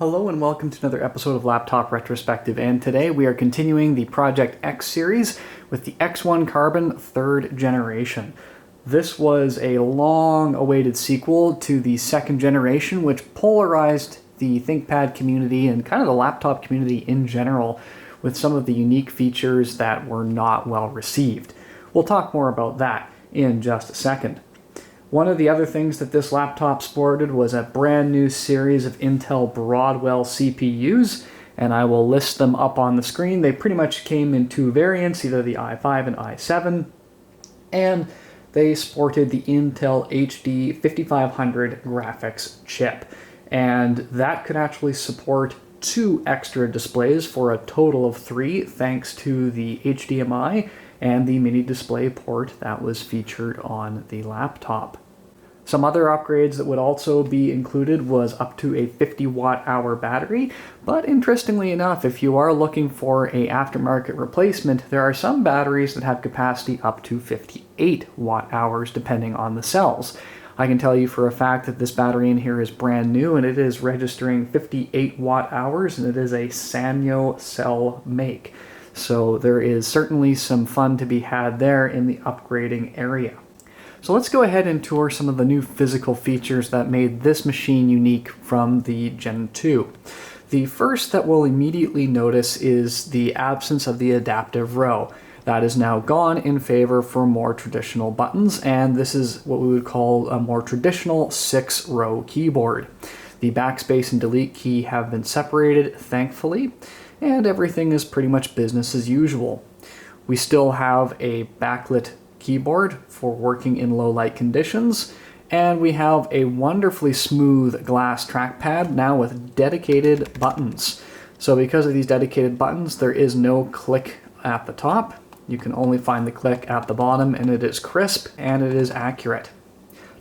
Hello and welcome to another episode of Laptop Retrospective, and today we are continuing the Project X series with the X1 Carbon 3rd generation. This was a long-awaited sequel to the 2nd generation, which polarized the ThinkPad community and kind of the laptop community in general with some of the unique features that were not well received. We'll talk more about that in just a second. One of the other things that this laptop sported was a brand new series of Intel Broadwell CPUs, and I will list them up on the screen. They pretty much came in two variants, either the i5 and i7, and they sported the Intel HD 5500 graphics chip, and that could actually support 2 extra displays for a total of 3 thanks to the HDMI and the mini display port that was featured on the laptop. Some other upgrades that would also be included was up to a 50 watt-hour battery, but interestingly enough, if you are looking for a aftermarket replacement, there are some batteries that have capacity up to 58 watt-hours depending on the cells. I can tell you for a fact that this battery in here is brand new and it is registering 58 watt-hours, and it is a Sanyo cell make. So there is certainly some fun to be had there in the upgrading area. So let's go ahead and tour some of the new physical features that made this machine unique from the Gen 2. The first that we'll immediately notice is the absence of the adaptive row. That is now gone in favor for more traditional buttons, and this is what we would call a more traditional 6-row keyboard. The backspace and delete key have been separated, thankfully, and everything is pretty much business as usual. We still have a backlit keyboard for working in low light conditions, and we have a wonderfully smooth glass trackpad now with dedicated buttons. So because of these dedicated buttons, there is no click at the top. You can only find the click at the bottom, and it is crisp and it is accurate.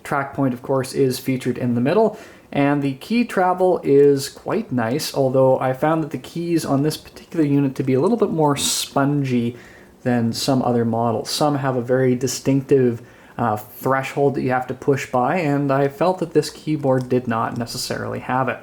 Track point, of course, is featured in the middle, and the key travel is quite nice, although I found that the keys on this particular unit to be a little bit more spongy than some other models. Some have a very distinctive threshold that you have to push by, and I felt that this keyboard did not necessarily have it.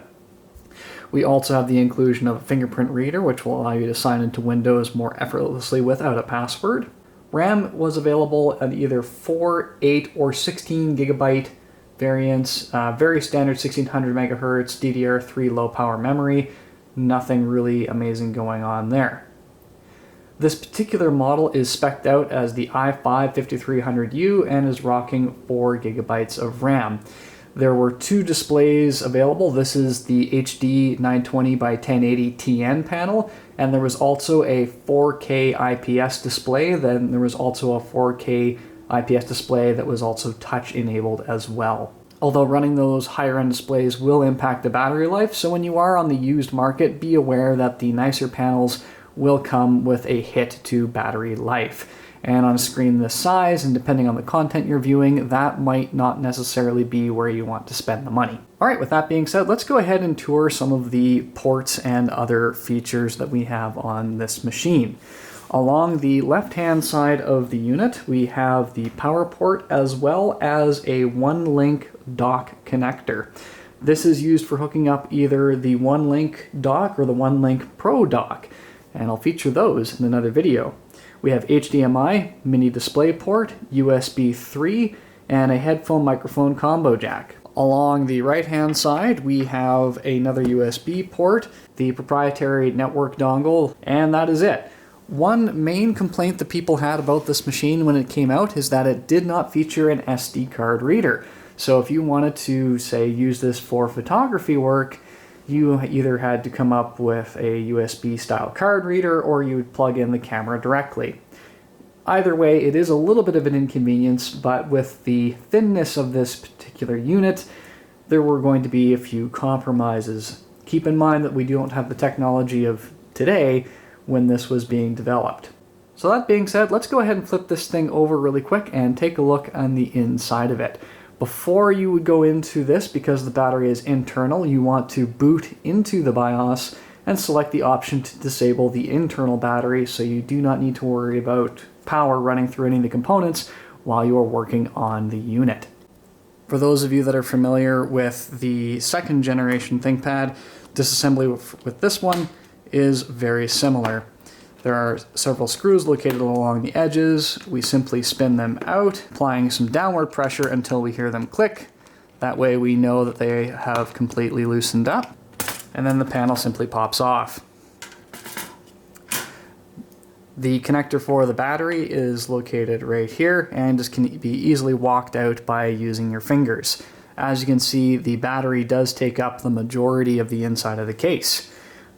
We also have the inclusion of a fingerprint reader, which will allow you to sign into Windows more effortlessly without a password. RAM was available at either 4, 8, or 16 gigabyte variants, very standard 1600 megahertz DDR3 low power memory. Nothing really amazing going on there. This particular model is spec'd out as the i5 5300U and is rocking 4 gigabytes of RAM. There were 2 displays available. This is the HD 920 by 1080 TN panel, and there was also a 4K IPS display. Then there was also a 4K IPS display that was also touch enabled as well. Although running those higher end displays will impact the battery life, so when you are on the used market, be aware that the nicer panels will come with a hit to battery life. And on a screen this size, and depending on the content you're viewing, that might not necessarily be where you want to spend the money. Alright, with that being said, let's go ahead and tour some of the ports and other features that we have on this machine. Along the left-hand side of the unit, we have the power port as well as a one-link dock connector. This is used for hooking up either the one-link dock or the one-link Pro dock, and I'll feature those in another video. We have HDMI, mini display port, USB 3, and a headphone microphone combo jack. Along the right-hand side, we have another USB port, the proprietary network dongle, and that is it. One main complaint that people had about this machine when it came out is that it did not feature an SD card reader. So if you wanted to, say, use this for photography work, you either had to come up with a USB-style card reader or you would plug in the camera directly. Either way, it is a little bit of an inconvenience, but with the thinness of this particular unit, there were going to be a few compromises. Keep in mind that we don't have the technology of today when this was being developed. So that being said, let's go ahead and flip this thing over really quick and take a look on the inside of it. Before you would go into this, because the battery is internal, you want to boot into the BIOS and select the option to disable the internal battery, so you do not need to worry about power running through any of the components while you are working on the unit. For those of you that are familiar with the second generation ThinkPad, disassembly with this one is very similar. There are several screws located along the edges. We simply spin them out, applying some downward pressure until we hear them click. That way we know that they have completely loosened up, and then the panel simply pops off. The connector for the battery is located right here and just can be easily walked out by using your fingers. As you can see, the battery does take up the majority of the inside of the case.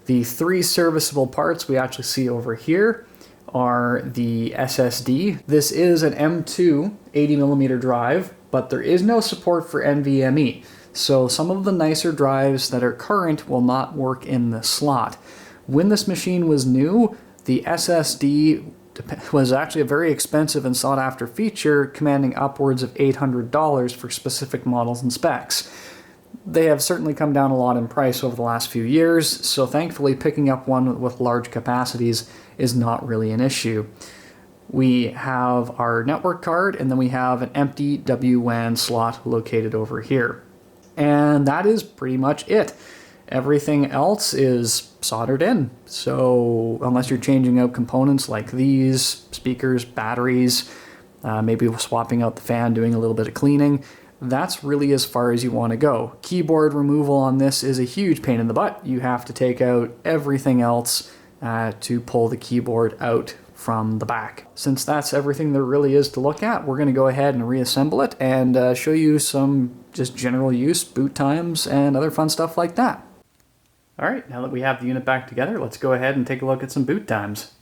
The three serviceable parts we actually see over here are the SSD. This is an M2 80mm drive, but there is no support for NVMe. So some of the nicer drives that are current will not work in this slot. When this machine was new, the SSD was actually a very expensive and sought after feature, commanding upwards of $800 for specific models and specs. They have certainly come down a lot in price over the last few years, so thankfully picking up one with large capacities is not really an issue. We have our network card, and then we have an empty WWAN slot located over here. And that is pretty much it. Everything else is soldered in, so unless you're changing out components like these, speakers, batteries, maybe swapping out the fan, doing a little bit of cleaning, that's really as far as you want to go. Keyboard removal on this is a huge pain in the butt. You have to take out everything else to pull the keyboard out from the back. Since that's everything there really is to look at, we're going to go ahead and reassemble it and show you some just general use, boot times, and other fun stuff like that. Alright, now that we have the unit back together, let's go ahead and take a look at some boot times.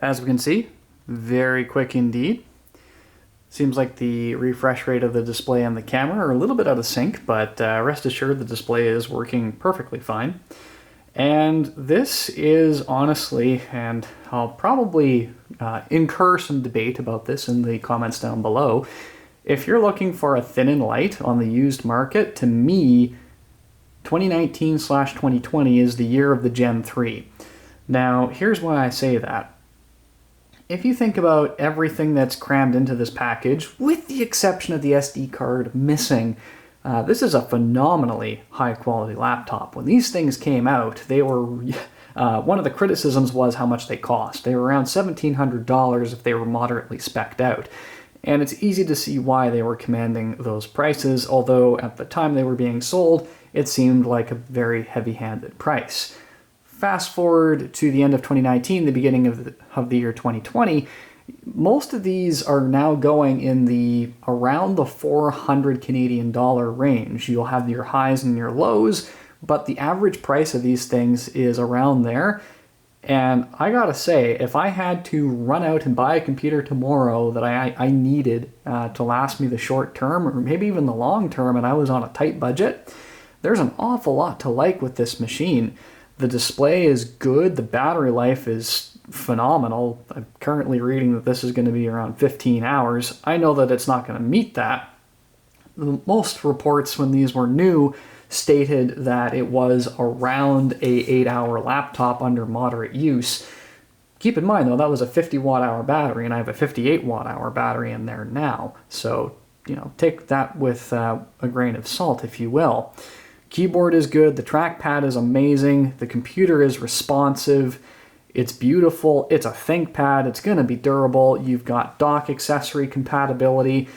As we can see, very quick indeed. Seems like the refresh rate of the display and the camera are a little bit out of sync, but rest assured the display is working perfectly fine. And this is honestly, and I'll probably incur some debate about this in the comments down below, if you're looking for a thin and light on the used market, to me, 2019/2020 is the year of the Gen 3. Now, here's why I say that. If you think about everything that's crammed into this package, with the exception of the SD card missing, this is a phenomenally high-quality laptop. When these things came out, they were one of the criticisms was how much they cost. They were around $1,700 if they were moderately spec'd out. And it's easy to see why they were commanding those prices, although at the time they were being sold, it seemed like a very heavy-handed price. Fast forward to the end of 2019, the beginning of the year 2020, most of these are now going in the around the 400 Canadian dollar range. You'll have your highs and your lows, but the average price of these things is around there. And I gotta say, if I had to run out and buy a computer tomorrow that I needed to last me the short term, or maybe even the long term, and I was on a tight budget, there's an awful lot to like with this machine. The display is good, the battery life is phenomenal. I'm currently reading that this is going to be around 15 hours. I know that it's not going to meet that. Most reports when these were new stated that it was around a 8-hour laptop under moderate use. Keep in mind though, that was a 50 watt-hour battery and I have a 58 watt-hour battery in there now. So, you know, take that with a grain of salt, if you will. Keyboard is good, the trackpad is amazing, the computer is responsive, it's beautiful, it's a ThinkPad, it's going to be durable, you've got dock accessory compatibility.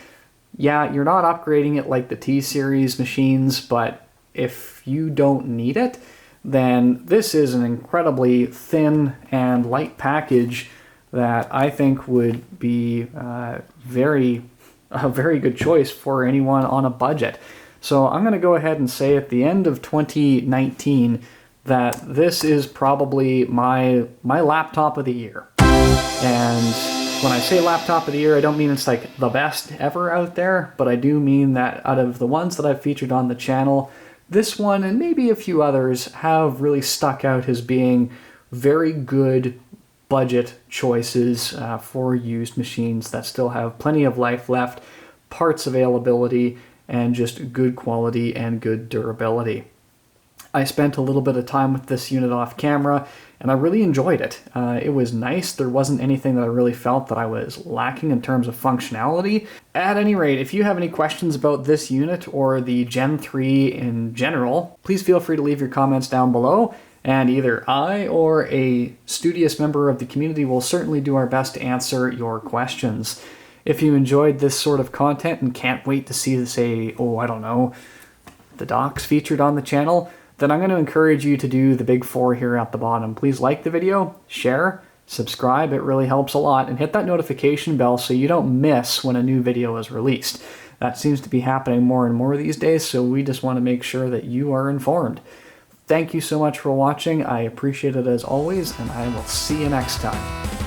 Yeah, you're not upgrading it like the T-Series machines, but if you don't need it, then this is an incredibly thin and light package that I think would be a very good choice for anyone on a budget. So I'm going to go ahead and say at the end of 2019 that this is probably my laptop of the year. And when I say laptop of the year, I don't mean it's like the best ever out there, but I do mean that out of the ones that I've featured on the channel, this one and maybe a few others have really stuck out as being very good budget choices for used machines that still have plenty of life left, parts availability, and just good quality and good durability. I spent a little bit of time with this unit off camera, and I really enjoyed it. It was nice. There wasn't anything that I really felt that I was lacking in terms of functionality. At any rate, if you have any questions about this unit or the Gen 3 in general, please feel free to leave your comments down below, and either I or a studious member of the community will certainly do our best to answer your questions. If you enjoyed this sort of content and can't wait to see, say, the docs featured on the channel, then I'm going to encourage you to do the big four here at the bottom. Please like the video, share, subscribe, it really helps a lot, and hit that notification bell so you don't miss when a new video is released. That seems to be happening more and more these days, so we just want to make sure that you are informed. Thank you so much for watching. I appreciate it as always, and I will see you next time.